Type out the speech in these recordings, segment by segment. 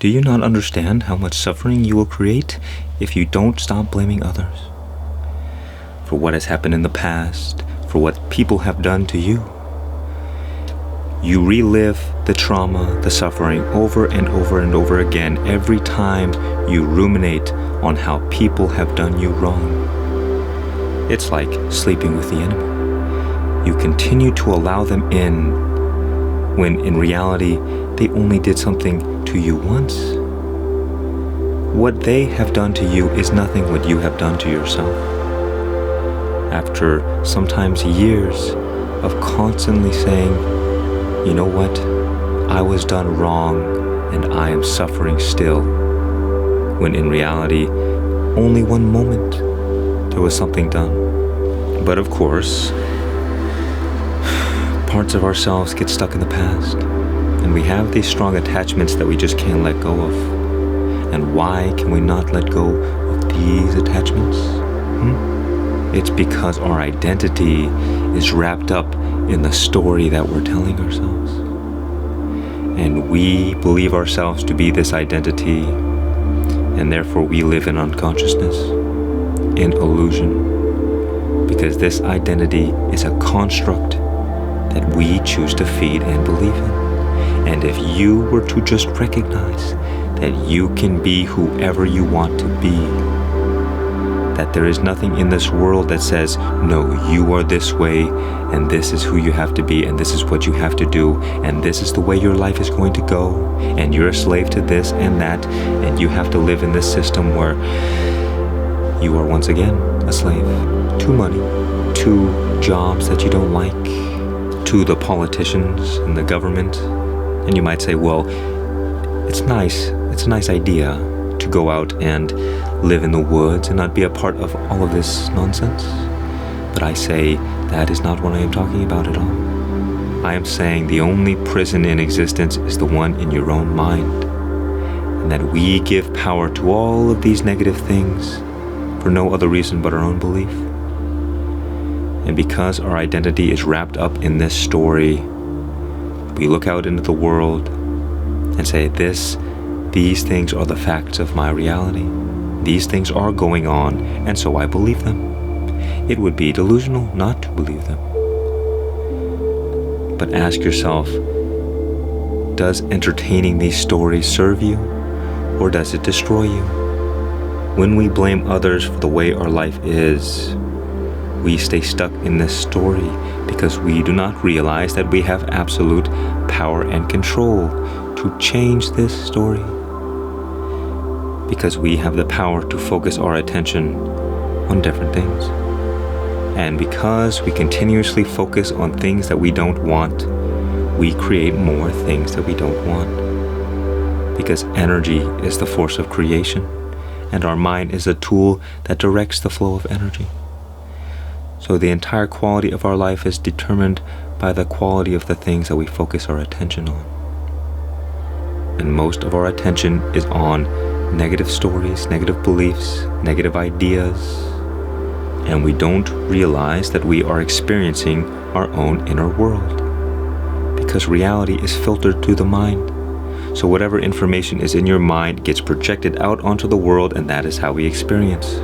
Do you not understand how much suffering you will create if you don't stop blaming others? For what has happened in the past, for what people have done to you. You relive the trauma, the suffering over and over and over again every time you ruminate on how people have done you wrong. It's like sleeping with the enemy. You continue to allow them in when in reality they only did something to you once. What they have done to you is nothing what you have done to yourself. After sometimes years of constantly saying, you know what, I was done wrong and I am suffering still, when in reality, only one moment there was something done. But of course, parts of ourselves get stuck in the past, and we have these strong attachments that we just can't let go of. And why can we not let go of these attachments? It's because our identity is wrapped up in the story that we're telling ourselves. And we believe ourselves to be this identity, and therefore we live in unconsciousness, in illusion, because this identity is a construct that we choose to feed and believe in. And if you were to just recognize that you can be whoever you want to be, that there is nothing in this world that says, no, you are this way, and this is who you have to be, and this is what you have to do, and this is the way your life is going to go, and you're a slave to this and that, and you have to live in this system where you are once again a slave to money, to jobs that you don't like, to the politicians and the government. And you might say, well, it's a nice idea to go out and live in the woods and not be a part of all of this nonsense. But I say that is not what I am talking about at all. I am saying the only prison in existence is the one in your own mind, and that we give power to all of these negative things for no other reason but our own belief. And because our identity is wrapped up in this story, we look out into the world and say, these things are the facts of my reality. These things are going on, and so I believe them. It would be delusional not to believe them. But ask yourself, does entertaining these stories serve you, or does it destroy you? When we blame others for the way our life is, we stay stuck in this story because we do not realize that we have absolute power and control to change this story. Because we have the power to focus our attention on different things. And because we continuously focus on things that we don't want, we create more things that we don't want. Because energy is the force of creation, and our mind is a tool that directs the flow of energy. So the entire quality of our life is determined by the quality of the things that we focus our attention on. And most of our attention is on negative stories, negative beliefs, negative ideas, and we don't realize that we are experiencing our own inner world, because reality is filtered through the mind. So whatever information is in your mind gets projected out onto the world, and that is how we experience.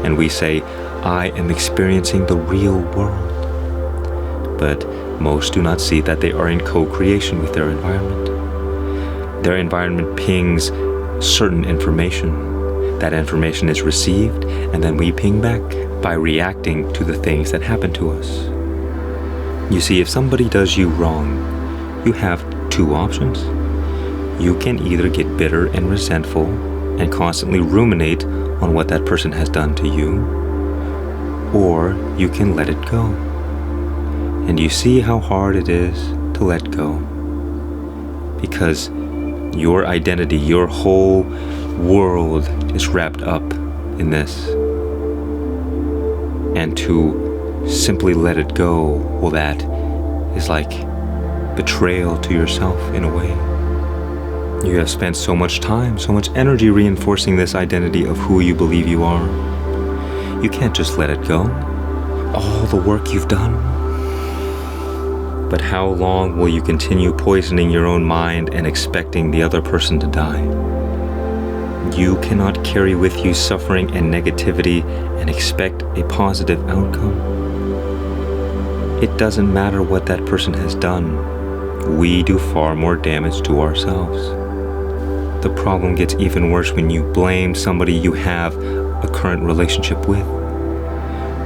And we say, I am experiencing the real world. But most do not see that they are in co-creation with their environment. Their environment pings certain information. That information is received, and then we ping back by reacting to the things that happen to us. You see, if somebody does you wrong, you have two options. You can either get bitter and resentful and constantly ruminate on what that person has done to you, or you can let it go. And you see how hard it is to let go, because your identity, your whole world is wrapped up in this. And to simply let it go, well, that is like betrayal to yourself in a way. You have spent so much time, so much energy reinforcing this identity of who you believe you are. You can't just let it go. All the work you've done. But how long will you continue poisoning your own mind and expecting the other person to die? You cannot carry with you suffering and negativity and expect a positive outcome. It doesn't matter what that person has done. We do far more damage to ourselves. The problem gets even worse when you blame somebody you have a current relationship with.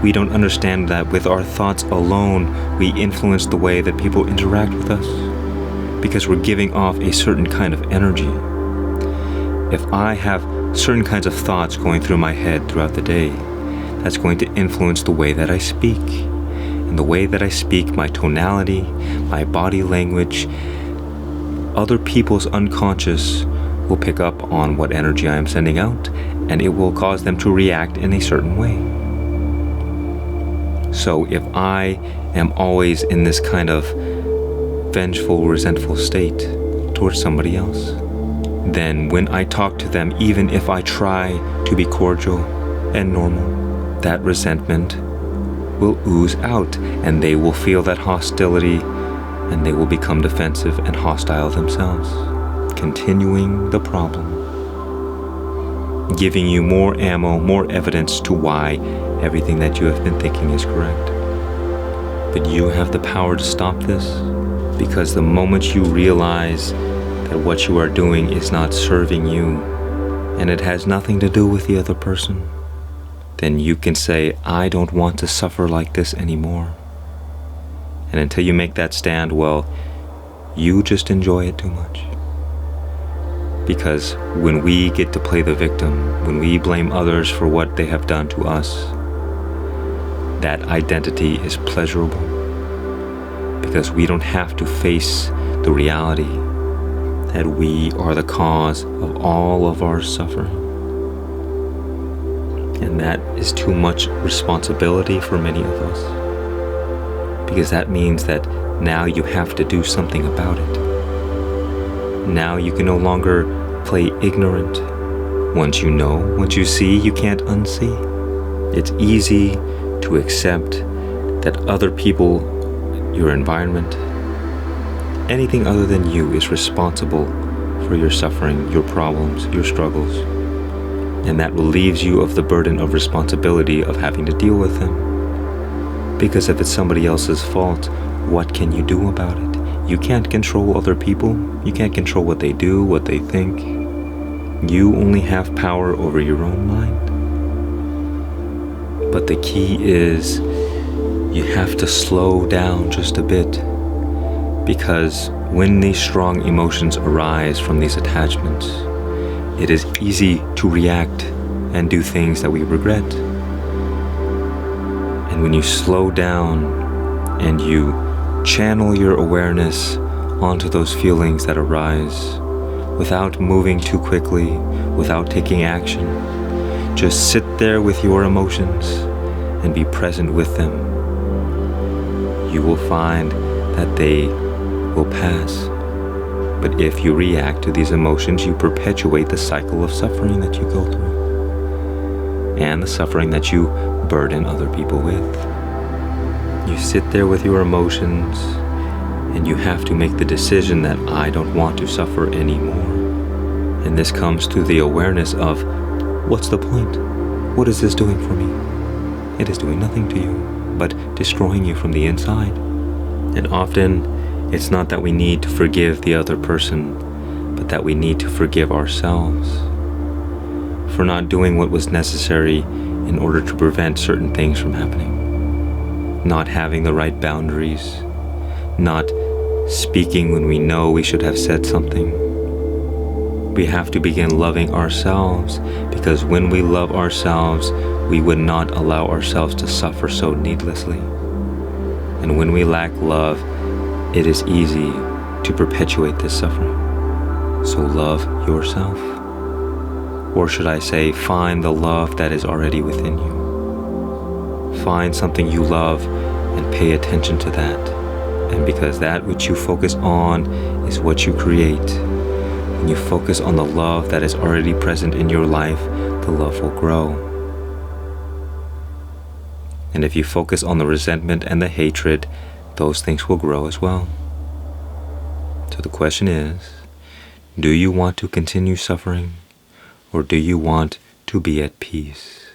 We don't understand that with our thoughts alone, we influence the way that people interact with us, because we're giving off a certain kind of energy. If I have certain kinds of thoughts going through my head throughout the day, that's going to influence the way that I speak. And the way that I speak, my tonality, my body language, other people's unconscious will pick up on what energy I am sending out, and it will cause them to react in a certain way. So if I am always in this kind of vengeful, resentful state towards somebody else, then when I talk to them, even if I try to be cordial and normal, that resentment will ooze out, and they will feel that hostility, and they will become defensive and hostile themselves, continuing the problem, giving you more ammo, more evidence to why everything that you have been thinking is correct. But you have the power to stop this, because the moment you realize that what you are doing is not serving you, and it has nothing to do with the other person, then you can say, I don't want to suffer like this anymore. And until you make that stand, well, you just enjoy it too much. Because when we get to play the victim, when we blame others for what they have done to us, that identity is pleasurable, because we don't have to face the reality that we are the cause of all of our suffering. And that is too much responsibility for many of us, because that means that now you have to do something about it. Now you can no longer play ignorant. Once you know, once you see, you can't unsee. It's easy to accept that other people, your environment, anything other than you is responsible for your suffering, your problems, your struggles. And that relieves you of the burden of responsibility of having to deal with them. Because if it's somebody else's fault, what can you do about it? You can't control other people. You can't control what they do, what they think. You only have power over your own mind. But the key is you have to slow down just a bit, because when these strong emotions arise from these attachments, it is easy to react and do things that we regret. And when you slow down and you channel your awareness onto those feelings that arise without moving too quickly, without taking action, just sit there with your emotions and be present with them, you will find that they will pass. But if you react to these emotions, you perpetuate the cycle of suffering that you go through, and the suffering that you burden other people with. You sit there with your emotions, and you have to make the decision that I don't want to suffer anymore. And this comes through the awareness of, what's the point? What is this doing for me? It is doing nothing to you, but destroying you from the inside. And often, it's not that we need to forgive the other person, but that we need to forgive ourselves for not doing what was necessary in order to prevent certain things from happening. Not having the right boundaries, not speaking when we know we should have said something. We have to begin loving ourselves, because when we love ourselves, we would not allow ourselves to suffer so needlessly. And when we lack love, it is easy to perpetuate this suffering. So love yourself. Or should I say, find the love that is already within you. Find something you love and pay attention to that. And because that which you focus on is what you create, when you focus on the love that is already present in your life, the love will grow. And if you focus on the resentment and the hatred, those things will grow as well. So the question is, do you want to continue suffering, or do you want to be at peace?